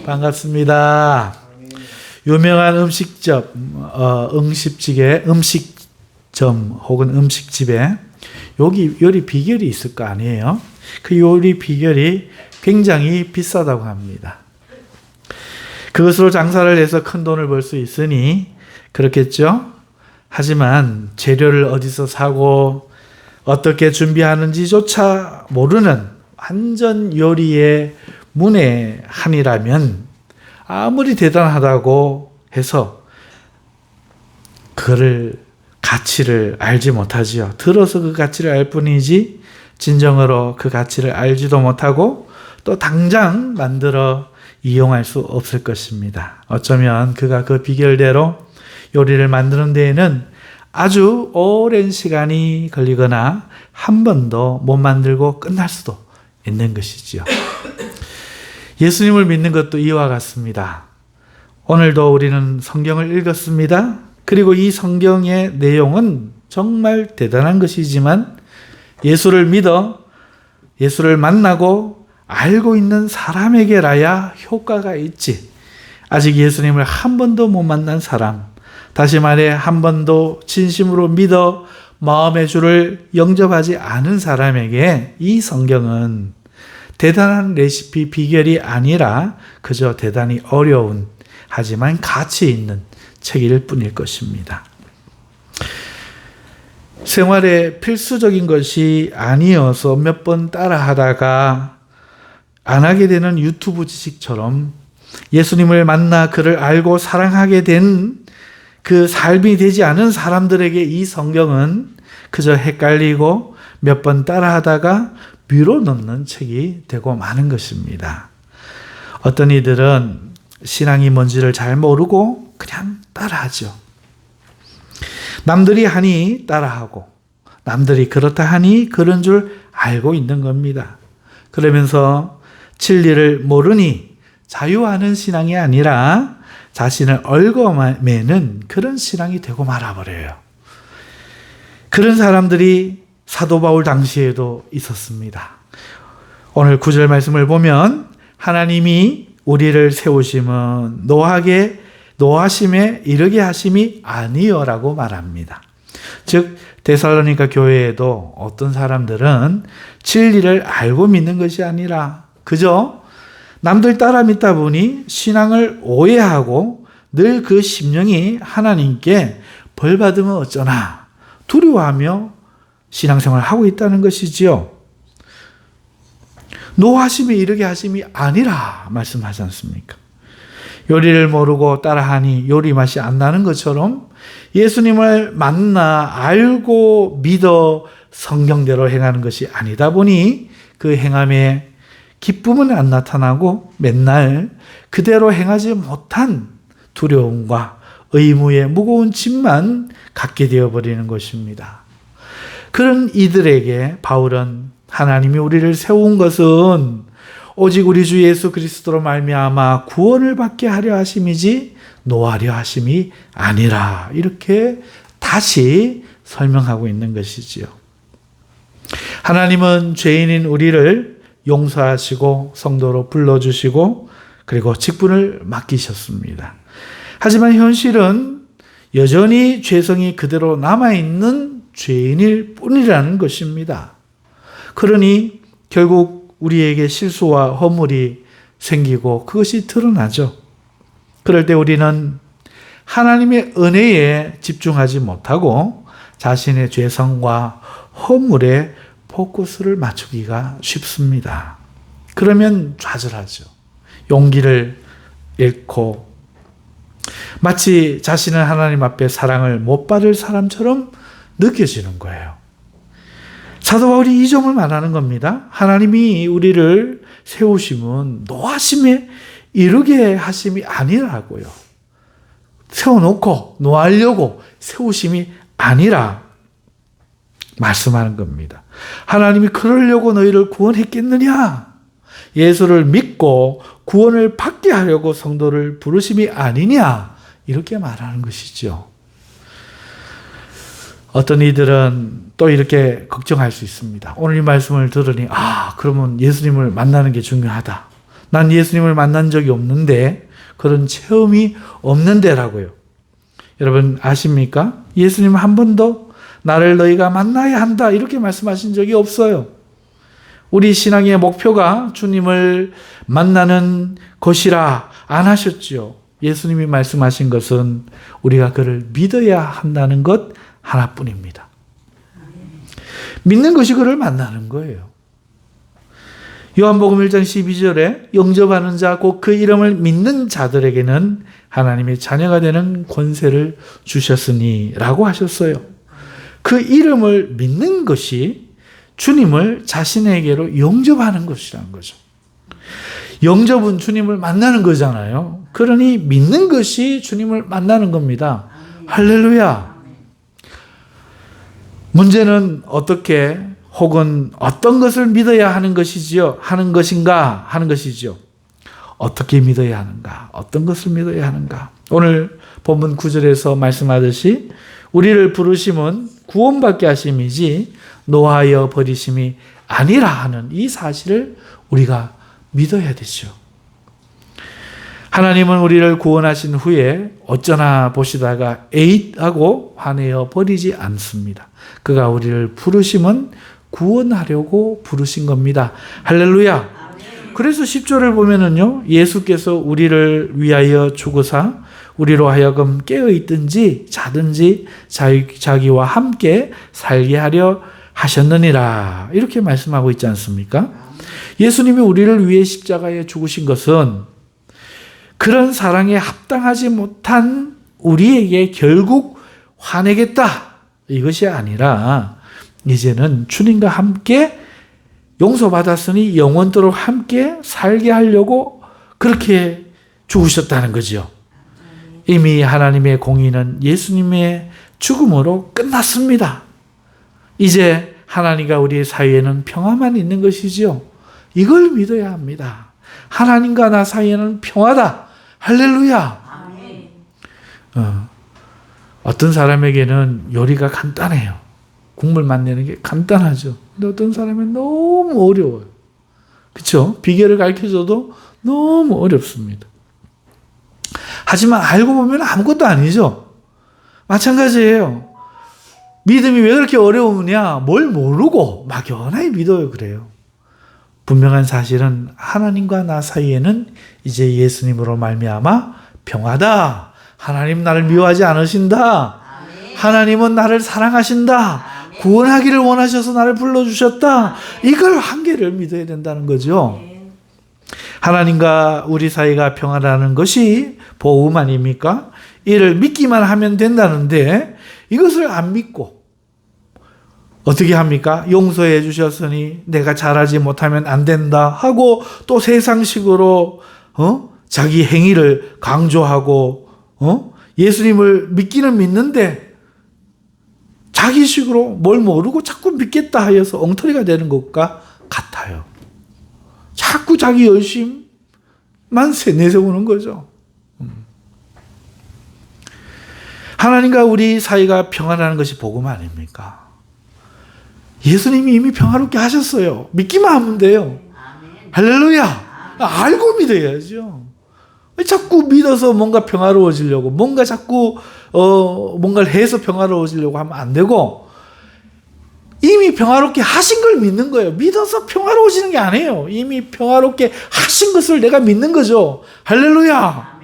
반갑습니다. 유명한 음식점 혹은 음식집에 여기 요리 비결이 있을 거 아니에요? 그 요리 비결이 굉장히 비싸다고 합니다. 그것으로 장사를 해서 큰 돈을 벌 수 있으니 그렇겠죠? 하지만 재료를 어디서 사고 어떻게 준비하는지조차 모르는 완전 요리의 문외 한이라면 아무리 대단하다고 해서 그를 가치를 알지 못하지요. 들어서 그 가치를 알 뿐이지 진정으로 그 가치를 알지도 못하고 또 당장 만들어 이용할 수 없을 것입니다. 어쩌면 그가 그 비결대로 요리를 만드는 데에는 아주 오랜 시간이 걸리거나 한 번도 못 만들고 끝날 수도 있는 것이지요. 예수님을 믿는 것도 이와 같습니다. 오늘도 우리는 성경을 읽었습니다. 그리고 이 성경의 내용은 정말 대단한 것이지만 예수를 믿어 예수를 만나고 알고 있는 사람에게라야 효과가 있지. 아직 예수님을 한 번도 못 만난 사람, 다시 말해 한 번도 진심으로 믿어 마음의 주를 영접하지 않은 사람에게 이 성경은 대단한 레시피 비결이 아니라 그저 대단히 어려운 하지만 가치 있는 책일 뿐일 것입니다. 생활에 필수적인 것이 아니어서 몇 번 따라하다가 안 하게 되는 유튜브 지식처럼 예수님을 만나 그를 알고 사랑하게 된 그 삶이 되지 않은 사람들에게 이 성경은 그저 헷갈리고 몇 번 따라하다가 밀어넣는 책이 되고 마는 것입니다. 어떤 이들은 신앙이 뭔지를 잘 모르고 그냥 따라하죠. 남들이 하니 따라하고 남들이 그렇다 하니 그런 줄 알고 있는 겁니다. 그러면서 진리를 모르니 자유하는 신앙이 아니라 자신을 얽어매는 그런 신앙이 되고 말아버려요. 그런 사람들이 사도 바울 당시에도 있었습니다. 오늘 9절 말씀을 보면 하나님이 우리를 세우심은 노하심에 이르게 하심이 아니요라고 말합니다. 즉 데살로니가 교회에도 어떤 사람들은 진리를 알고 믿는 것이 아니라 그저 남들 따라 믿다 보니 신앙을 오해하고 늘 그 심령이 하나님께 벌 받으면 어쩌나 두려워하며 신앙생활을 하고 있다는 것이지요. 노하심에 이르게 하심이 아니라 말씀하지 않습니까? 요리를 모르고 따라하니 요리 맛이 안 나는 것처럼 예수님을 만나 알고 믿어 성경대로 행하는 것이 아니다 보니 그 행함에 기쁨은 안 나타나고 맨날 그대로 행하지 못한 두려움과 의무의 무거운 짐만 갖게 되어버리는 것입니다. 그런 이들에게 바울은 하나님이 우리를 세운 것은 오직 우리 주 예수 그리스도로 말미암아 구원을 받게 하려 하심이지 노하려 하심이 아니라 이렇게 다시 설명하고 있는 것이지요. 하나님은 죄인인 우리를 용서하시고 성도로 불러주시고 그리고 직분을 맡기셨습니다. 하지만 현실은 여전히 죄성이 그대로 남아있는 죄인일 뿐이라는 것입니다. 그러니 결국 우리에게 실수와 허물이 생기고 그것이 드러나죠. 그럴 때 우리는 하나님의 은혜에 집중하지 못하고 자신의 죄성과 허물에 포커스를 맞추기가 쉽습니다. 그러면 좌절하죠. 용기를 잃고 마치 자신은 하나님 앞에 사랑을 못 받을 사람처럼 느껴지는 거예요. 사도 바울이 이 점을 말하는 겁니다. 하나님이 우리를 세우심은 노하심에 이르게 하심이 아니라고요. 세워놓고 노하려고 세우심이 아니라 말씀하는 겁니다. 하나님이 그러려고 너희를 구원했겠느냐? 예수를 믿고 구원을 받게 하려고 성도를 부르심이 아니냐? 이렇게 말하는 것이죠. 어떤 이들은 또 이렇게 걱정할 수 있습니다. 오늘 이 말씀을 들으니 그러면 예수님을 만나는 게 중요하다. 난 예수님을 만난 적이 없는데, 그런 체험이 없는데라고요. 여러분 아십니까? 예수님 한 번도 나를 너희가 만나야 한다 이렇게 말씀하신 적이 없어요. 우리 신앙의 목표가 주님을 만나는 것이라 안 하셨죠. 예수님이 말씀하신 것은 우리가 그를 믿어야 한다는 것 하나뿐입니다. 믿는 것이 그를 만나는 거예요. 요한복음 1장 12절에 영접하는 자 곧 그 이름을 믿는 자들에게는 하나님의 자녀가 되는 권세를 주셨으니 라고 하셨어요. 그 이름을 믿는 것이 주님을 자신에게로 영접하는 것이라는 거죠. 영접은 주님을 만나는 거잖아요. 그러니 믿는 것이 주님을 만나는 겁니다. 할렐루야. 문제는 어떻게 혹은 어떤 것을 믿어야 하는 것이지요? 하는 것이죠. 어떻게 믿어야 하는가? 어떤 것을 믿어야 하는가? 오늘 본문 9절에서 말씀하듯이 우리를 부르심은 구원받게 하심이지 노하여 버리심이 아니라 하는 이 사실을 우리가 믿어야 되죠. 하나님은 우리를 구원하신 후에 어쩌나 보시다가 에잇 하고 화내어 버리지 않습니다. 그가 우리를 부르심은 구원하려고 부르신 겁니다. 할렐루야. 그래서 10절을 보면은요, 예수께서 우리를 위하여 죽으사 우리로 하여금 깨어있든지 자든지 자기와 함께 살게 하려 하셨느니라 이렇게 말씀하고 있지 않습니까? 예수님이 우리를 위해 십자가에 죽으신 것은 그런 사랑에 합당하지 못한 우리에게 결국 화내겠다 이것이 아니라 이제는 주님과 함께 용서받았으니 영원토록 함께 살게 하려고 그렇게 죽으셨다는 거죠. 이미 하나님의 공의는 예수님의 죽음으로 끝났습니다. 이제 하나님과 우리의 사이에는 평화만 있는 것이지요. 이걸 믿어야 합니다. 하나님과 나 사이에는 평화다. 할렐루야. 어떤 사람에게는 요리가 간단해요. 국물 맛내는 게 간단하죠. 근데 어떤 사람은 너무 어려워요. 그렇죠? 비결을 가르쳐줘도 너무 어렵습니다. 하지만 알고 보면 아무것도 아니죠. 마찬가지예요. 믿음이 왜 그렇게 어려우냐? 뭘 모르고 막연하게 믿어요. 그래요. 분명한 사실은 하나님과 나 사이에는 이제 예수님으로 말미암아 평화다. 하나님 나를 미워하지 않으신다. 하나님은 나를 사랑하신다. 구원하기를 원하셔서 나를 불러주셨다. 이걸 한계를 믿어야 된다는 거죠. 하나님과 우리 사이가 평화라는 것이 복음 아닙니까? 이를 믿기만 하면 된다는데 이것을 안 믿고 어떻게 합니까? 용서해 주셨으니 내가 잘하지 못하면 안 된다 하고 또 세상식으로 자기 행위를 강조하고 예수님을 믿기는 믿는데 자기식으로 뭘 모르고 자꾸 믿겠다 하여서 엉터리가 되는 것과 같아요. 자꾸 자기 열심만 내세우는 거죠. 하나님과 우리 사이가 평안하는 것이 복음 아닙니까? 예수님이 이미 평화롭게 하셨어요. 믿기만 하면 돼요. 할렐루야. 알고 믿어야죠. 자꾸 믿어서 뭔가 평화로워지려고 뭔가 자꾸 뭔가를 해서 평화로워지려고 하면 안 되고 이미 평화롭게 하신 걸 믿는 거예요. 믿어서 평화로워지는 게 아니에요. 이미 평화롭게 하신 것을 내가 믿는 거죠. 할렐루야.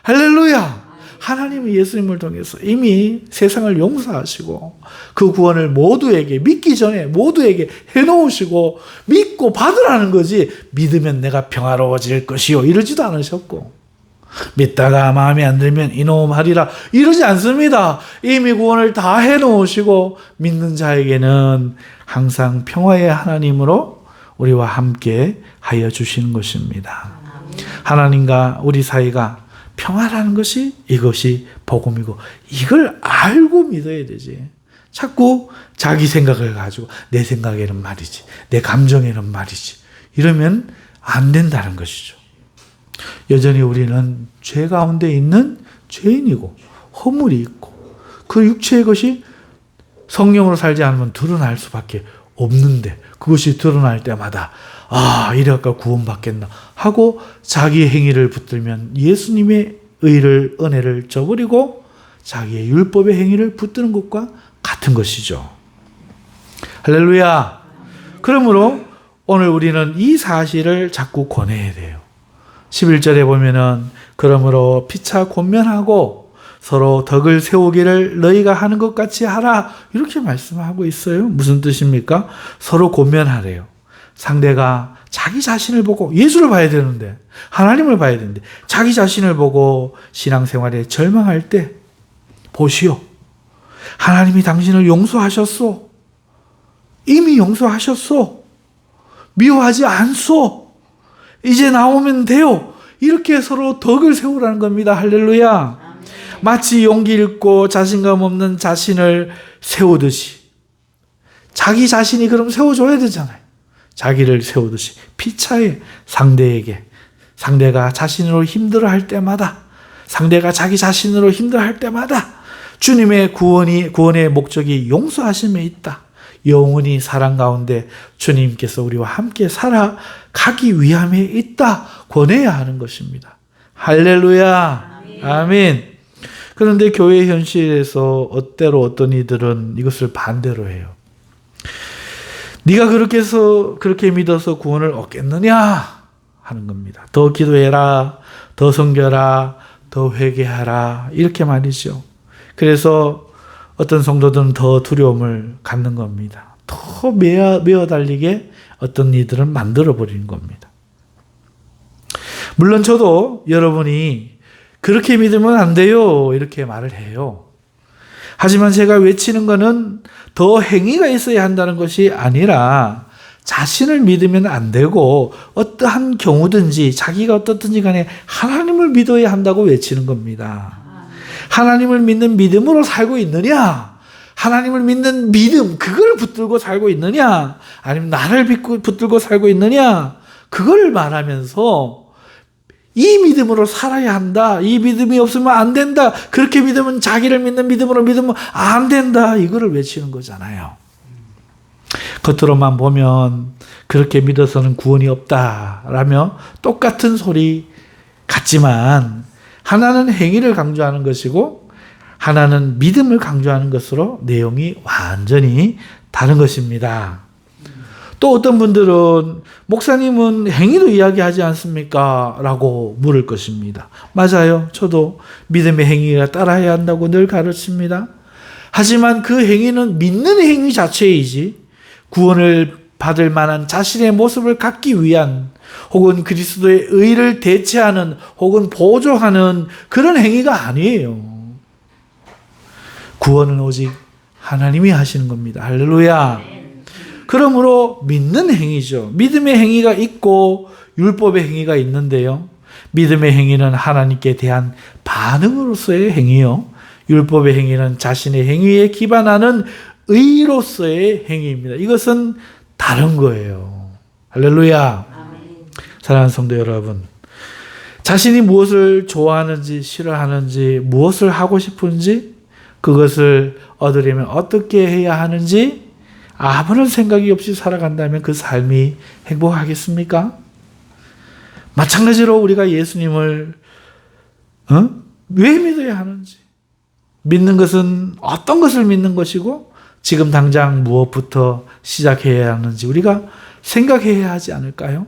할렐루야. 하나님은 예수님을 통해서 이미 세상을 용서하시고 그 구원을 모두에게 믿기 전에 모두에게 해놓으시고 믿고 받으라는 거지 믿으면 내가 평화로워질 것이요 이러지도 않으셨고 믿다가 마음에 안 들면 이놈 하리라 이러지 않습니다. 이미 구원을 다 해놓으시고 믿는 자에게는 항상 평화의 하나님으로 우리와 함께 하여 주시는 것입니다. 하나님과 우리 사이가 평화라는 것이 이것이 복음이고 이걸 알고 믿어야 되지. 자꾸 자기 생각을 가지고 내 생각에는 말이지 내 감정에는 말이지 이러면 안 된다는 것이죠. 여전히 우리는 죄 가운데 있는 죄인이고 허물이 있고 그 육체의 것이 성령으로 살지 않으면 드러날 수밖에 없는데 그것이 드러날 때마다 이래가 구원받겠나 하고 자기의 행위를 붙들면 예수님의 의를, 은혜를 저버리고 자기의 율법의 행위를 붙드는 것과 같은 것이죠. 할렐루야. 그러므로 오늘 우리는 이 사실을 자꾸 권해야 돼요. 11절에 보면은 그러므로 피차 권면하고 서로 덕을 세우기를 너희가 하는 것 같이 하라 이렇게 말씀하고 있어요. 무슨 뜻입니까? 서로 권면하래요. 상대가 자기 자신을 보고 예수를 봐야 되는데, 하나님을 봐야 되는데 자기 자신을 보고 신앙생활에 절망할 때 보시오. 하나님이 당신을 용서하셨소. 이미 용서하셨소. 미워하지 않소. 이제 나오면 돼요. 이렇게 서로 덕을 세우라는 겁니다. 할렐루야. 마치 용기 잃고 자신감 없는 자신을 세우듯이 자기 자신이 그럼 세워줘야 되잖아요. 자기를 세우듯이 피차에 상대에게, 상대가 자신으로 힘들어할 때마다, 상대가 자기 자신으로 힘들어할 때마다 주님의 구원의 목적이 용서하심에 있다. 영원히 사랑 가운데 주님께서 우리와 함께 살아가기 위함에 있다. 권해야 하는 것입니다. 할렐루야. 아멘. 그런데 교회 현실에서 때로 어떤 이들은 이것을 반대로 해요. 네가 그렇게 믿어서 구원을 얻겠느냐 하는 겁니다. 더 기도해라, 더 섬겨라, 더 회개하라 이렇게 말이죠. 그래서 어떤 성도들은 더 두려움을 갖는 겁니다. 더 메어 달리게 어떤 이들은 만들어 버리는 겁니다. 물론 저도 여러분이 그렇게 믿으면 안 돼요 이렇게 말을 해요. 하지만 제가 외치는 것은 더 행위가 있어야 한다는 것이 아니라 자신을 믿으면 안 되고 어떠한 경우든지 자기가 어떻든지 간에 하나님을 믿어야 한다고 외치는 겁니다. 하나님을 믿는 믿음으로 살고 있느냐? 하나님을 믿는 믿음, 그걸 붙들고 살고 있느냐? 아니면 나를 붙들고 살고 있느냐? 그걸 말하면서 이 믿음으로 살아야 한다. 이 믿음이 없으면 안 된다. 그렇게 믿으면 자기를 믿는 믿음으로 믿으면 안 된다. 이거를 외치는 거잖아요. 겉으로만 보면 그렇게 믿어서는 구원이 없다라며 똑같은 소리 같지만 하나는 행위를 강조하는 것이고 하나는 믿음을 강조하는 것으로 내용이 완전히 다른 것입니다. 또 어떤 분들은 목사님은 행위도 이야기하지 않습니까? 라고 물을 것입니다. 맞아요. 저도 믿음의 행위가 따라야 한다고 늘 가르칩니다. 하지만 그 행위는 믿는 행위 자체이지 구원을 받을 만한 자신의 모습을 갖기 위한 혹은 그리스도의 의를 대체하는 혹은 보조하는 그런 행위가 아니에요. 구원은 오직 하나님이 하시는 겁니다. 할렐루야. 그러므로 믿는 행위죠. 믿음의 행위가 있고 율법의 행위가 있는데요. 믿음의 행위는 하나님께 대한 반응으로서의 행위요. 율법의 행위는 자신의 행위에 기반하는 의로서의 행위입니다. 이것은 다른 거예요. 할렐루야. 사랑하는 성도 여러분, 자신이 무엇을 좋아하는지 싫어하는지 무엇을 하고 싶은지 그것을 얻으려면 어떻게 해야 하는지 아무런 생각이 없이 살아간다면 그 삶이 행복하겠습니까? 마찬가지로 우리가 예수님을 왜 믿어야 하는지, 믿는 것은 어떤 것을 믿는 것이고 지금 당장 무엇부터 시작해야 하는지 우리가 생각해야 하지 않을까요?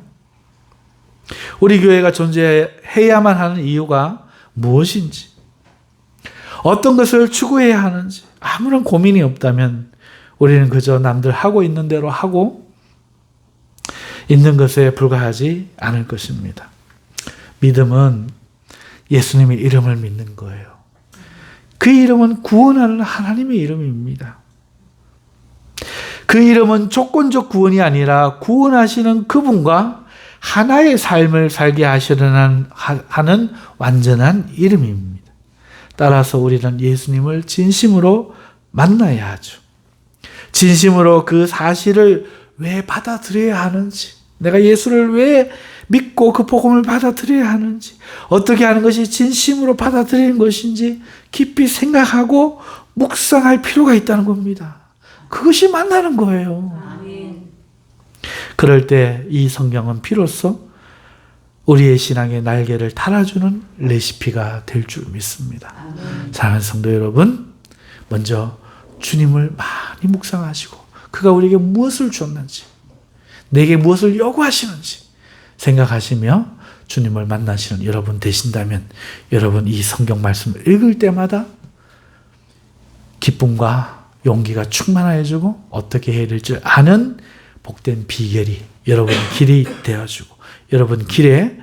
우리 교회가 존재해야만 하는 이유가 무엇인지, 어떤 것을 추구해야 하는지 아무런 고민이 없다면 우리는 그저 남들 하고 있는 대로 하고 있는 것에 불과하지 않을 것입니다. 믿음은 예수님의 이름을 믿는 거예요. 그 이름은 구원하는 하나님의 이름입니다. 그 이름은 조건적 구원이 아니라 구원하시는 그분과 하나의 삶을 살게 하시려는 하는 완전한 이름입니다. 따라서 우리는 예수님을 진심으로 만나야 하죠. 진심으로 그 사실을 왜 받아들여야 하는지, 내가 예수를 왜 믿고 그 복음을 받아들여야 하는지, 어떻게 하는 것이 진심으로 받아들이는 것인지 깊이 생각하고 묵상할 필요가 있다는 겁니다. 그것이 만나는 거예요. 그럴 때 이 성경은 비로소 우리의 신앙의 날개를 달아주는 레시피가 될 줄 믿습니다. 사랑하는 성도 여러분, 먼저 주님을 많이 묵상하시고 그가 우리에게 무엇을 줬는지, 내게 무엇을 요구하시는지 생각하시며 주님을 만나시는 여러분 되신다면 여러분 이 성경 말씀을 읽을 때마다 기쁨과 용기가 충만해지고 어떻게 해야 될지 아는 복된 비결이 여러분의 길이 되어주고 여러분 길에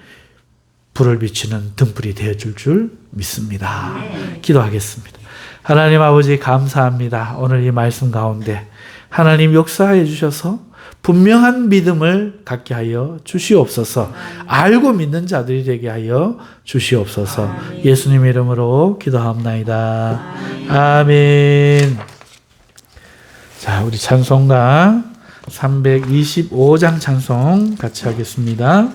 불을 비추는 등불이 되어줄 줄 믿습니다. 기도하겠습니다. 하나님 아버지 감사합니다. 오늘 이 말씀 가운데 하나님 역사해 주셔서 분명한 믿음을 갖게 하여 주시옵소서. 알고 믿는 자들이 되게 하여 주시옵소서. 예수님 이름으로 기도합나이다. 아멘. 자, 우리 찬송가 325장 찬송 같이 하겠습니다.